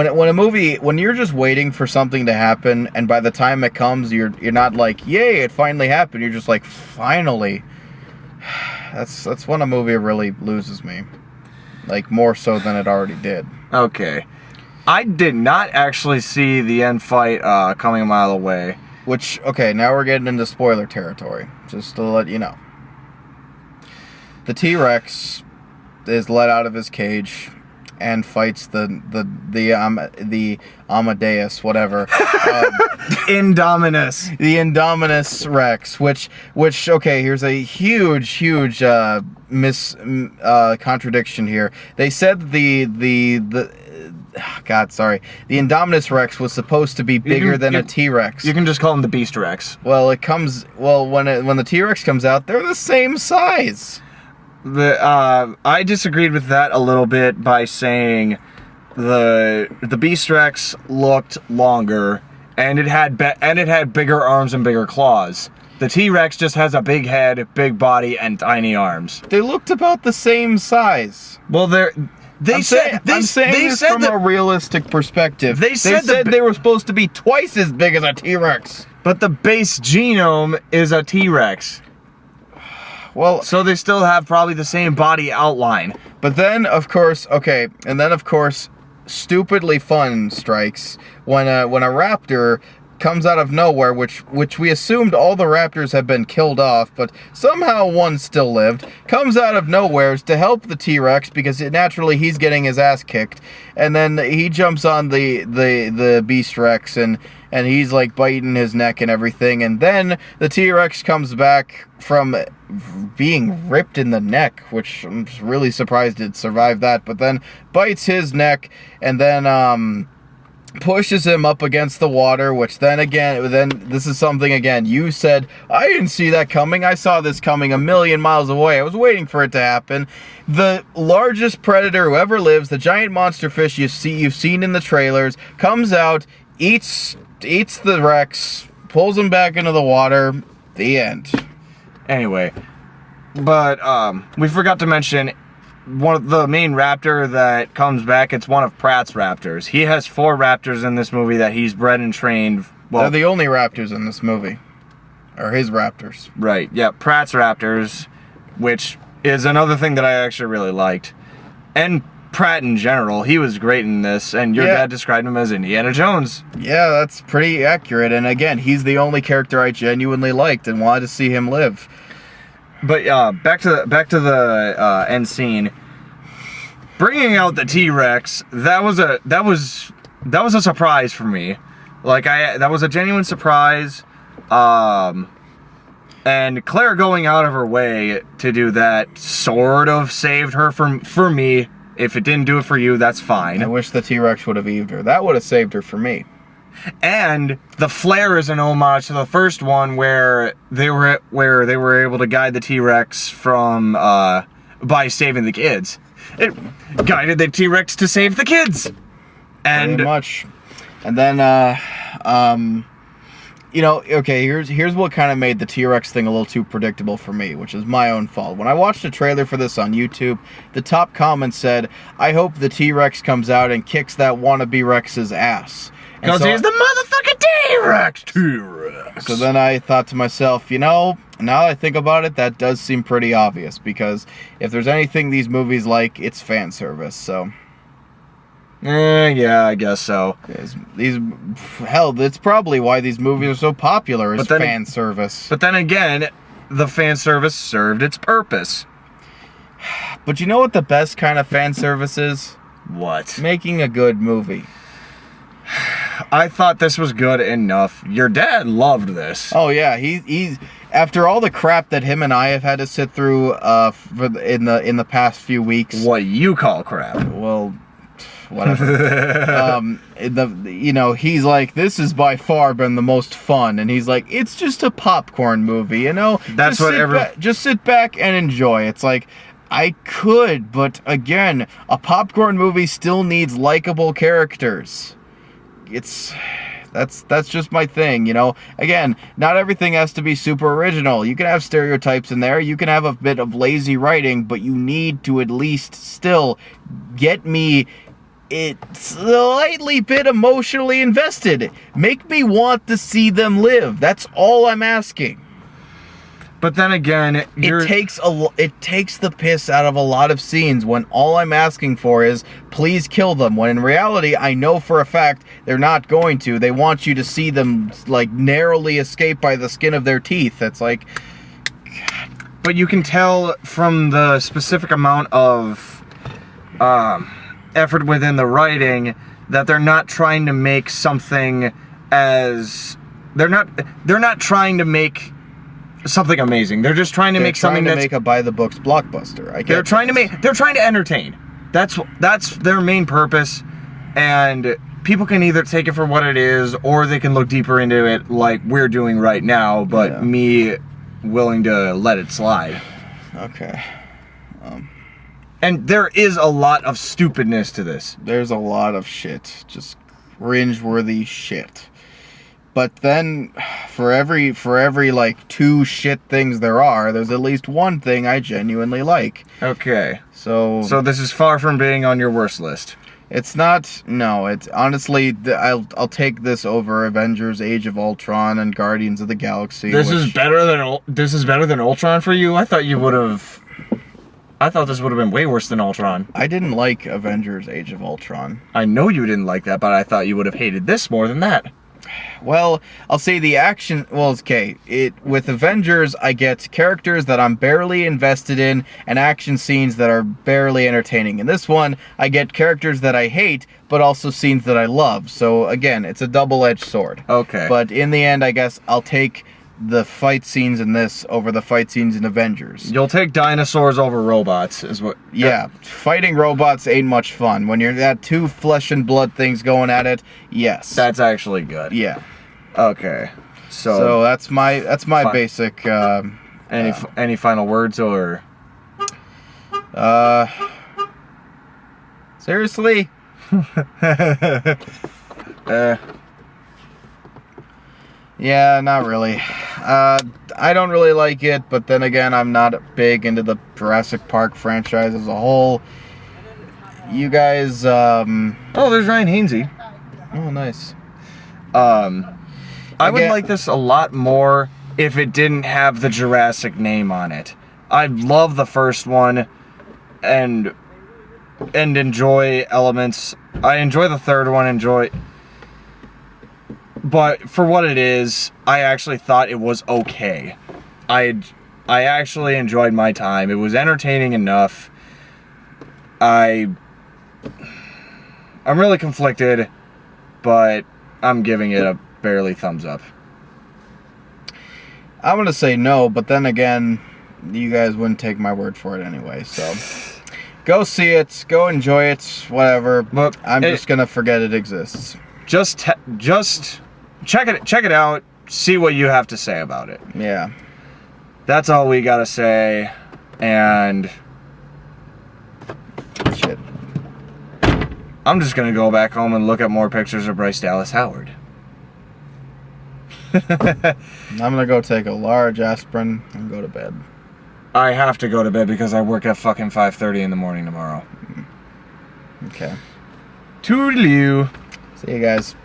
a movie, when you're just waiting for something to happen, and by the time it comes, you're not like, yay, it finally happened. You're just like, finally. That's when a movie really loses me, like more so than it already did. Okay, I did not actually see the end fight coming a mile away. Which, okay, now we're getting into spoiler territory. Just to let you know, the T-Rex is let out of his cage and fights the Amadeus, whatever, Indominus. the Indominus Rex. Which okay, here's a huge contradiction here. They said the Indominus Rex was supposed to be bigger than a T-Rex. You can just call him the Beast Rex. Well, when the T-Rex comes out, they're the same size. I disagreed with that a little bit by saying the Beast Rex looked longer and it had bigger arms and bigger claws. The T-Rex just has a big head, big body, and tiny arms. They looked about the same size. Well, I'm saying this from a realistic perspective. They said they were supposed to be twice as big as a T-Rex. But the base genome is a T-Rex. Well, so they still have probably the same body outline. But then, of course, stupidly fun strikes when a raptor comes out of nowhere, which we assumed all the raptors have been killed off, but somehow one still lived, comes out of nowhere to help the T-Rex because naturally he's getting his ass kicked, and then he jumps on the Beast Rex and he's like biting his neck and everything, and then the T-Rex comes back from being ripped in the neck, which I'm really surprised it survived that, but then bites his neck and then pushes him up against the water, which then this is something again, you said, I didn't see that coming. I saw this coming a million miles away. I was waiting for it to happen. The largest predator who ever lives, the giant monster fish you've seen in the trailers, comes out, eats the Rex, pulls him back into the water. The end. Anyway, but we forgot to mention one of the main raptor that comes back. It's one of Pratt's raptors. He has 4 raptors in this movie that he's bred and trained. Well, they're the only raptors in this movie, or his raptors. Right. Yeah, Pratt's raptors, which is another thing that I actually really liked. And Pratt in general, he was great in this, and your dad described him as Indiana Jones. Yeah, that's pretty accurate, and again, he's the only character I genuinely liked and wanted to see him live. But back to the end scene. Bringing out the T-Rex, that was a surprise for me. Like that was a genuine surprise. And Claire going out of her way to do that sort of saved her for me. If it didn't do it for you, that's fine. I wish the T-Rex would have Eved her. That would have saved her for me. And the flare is an homage to the first one where they were able to guide the T-Rex from by saving the kids. It guided the T-Rex to save the kids. And pretty much. And then okay, here's what kind of made the T-Rex thing a little too predictable for me, which is my own fault. When I watched a trailer for this on YouTube, the top comment said, I hope the T-Rex comes out and kicks that wannabe Rex's ass. Because he's the motherfucking T-Rex! So then I thought to myself, now that I think about it, that does seem pretty obvious, because if there's anything these movies like, it's fan service, so... yeah, I guess so. That's probably why these movies are so popular, is fan service. But then again, the fan service served its purpose. But you know what the best kind of fan service is? What? Making a good movie. I thought this was good enough. Your dad loved this. Oh yeah, he's after all the crap that him and I have had to sit through in the past few weeks. What you call crap? Well, whatever. He's like, this has by far been the most fun, and he's like, it's just a popcorn movie, That's just sit back and enjoy. It's like, I could, but again, a popcorn movie still needs likable characters. That's just my thing, Again, not everything has to be super original. You can have stereotypes in there. You can have a bit of lazy writing, but you need to at least still get me it's slightly bit emotionally invested. Make me want to see them live. That's all I'm asking. But then again, it takes the piss out of a lot of scenes when all I'm asking for is please kill them. When in reality, I know for a fact they're not going to. They want you to see them like narrowly escape by the skin of their teeth. That's like. But you can tell from the specific amount of effort within the writing that they're not trying to make something as they're not trying to make something amazing. They're just trying to make something that's make a by the books blockbuster. They're trying to entertain. That's their main purpose, and people can either take it for what it is or they can look deeper into it like we're doing right now, but me willing to let it slide. Okay. And there is a lot of stupidness to this. There's a lot of shit. Just cringe-worthy shit. But then, for every like 2 shit things there's at least one thing I genuinely like. Okay. So this is far from being on your worst list. It's not. No, it's honestly. I'll take this over Avengers: Age of Ultron and Guardians of the Galaxy. This is better than Ultron for you. I thought this would have been way worse than Ultron. I didn't like Avengers: Age of Ultron. I know you didn't like that, but I thought you would have hated this more than that. Well, I'll say the action. Well, it's okay. With Avengers, I get characters that I'm barely invested in and action scenes that are barely entertaining. In this one, I get characters that I hate, but also scenes that I love. So again, it's a double-edged sword. Okay. But in the end, I guess I'll take the fight scenes in this over the fight scenes in Avengers. You'll take dinosaurs over robots, is what... Yeah, fighting robots ain't much fun. When you're at 2 flesh and blood things going at it, yes. That's actually good. Yeah. Okay. So that's my basic... any final words, or... Seriously? Yeah, not really. I don't really like it, but then again, I'm not big into the Jurassic Park franchise as a whole. You guys, Oh, there's Ryan Hainsey. Oh, nice. I would like this a lot more if it didn't have the Jurassic name on it. I love the first one, and enjoy elements. I enjoy the third one, but for what it is, I actually thought it was okay. I actually enjoyed my time. It was entertaining enough. I'm really conflicted, but I'm giving it a barely thumbs up. I'm gonna say no, but then again, you guys wouldn't take my word for it anyway, so... Go see it, go enjoy it, whatever. But I'm just gonna forget it exists. Just check it out, see what you have to say about it. Yeah. That's all we gotta say, and... Shit. I'm just gonna go back home and look at more pictures of Bryce Dallas Howard. I'm gonna go take a large aspirin and go to bed. I have to go to bed because I work at fucking 5:30 in the morning tomorrow. Okay. Toodaloo. See you guys.